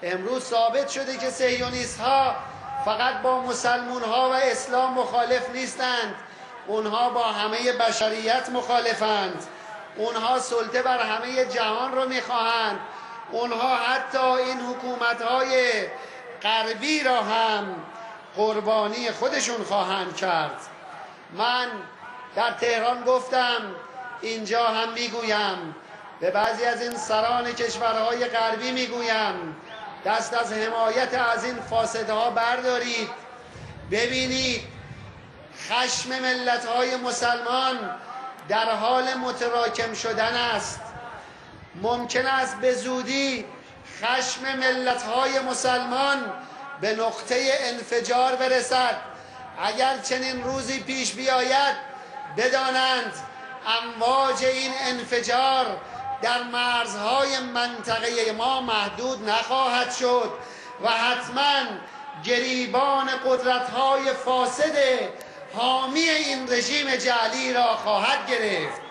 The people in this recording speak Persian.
امروز ثابت شده که صهیونیست ها فقط با مسلمون ها و اسلام مخالف نیستند، اونها با همه بشریت مخالفند، اونها سلطه بر همه جهان رو میخواهند، اونها حتی این حکومت های غربی را هم قربانی خودشون خواهند کرد. من در تهران گفتم، اینجا هم میگویم، به بعضی از این سران کشورهای غربی میگویم دست از حمایت از این فاسدها بردارید. ببینید خشم ملت‌های مسلمان در حال متراکم شدن است. ممکن است به زودی خشم ملت‌های مسلمان به نقطه انفجار برسد. اگر چنین روزی پیش بیاید بدانند امواج این انفجار در مرزهای منطقه ما محدود نخواهد شد و حتما گریبان قدرت‌های فاسد حامی این رژیم جعلی را خواهد گرفت.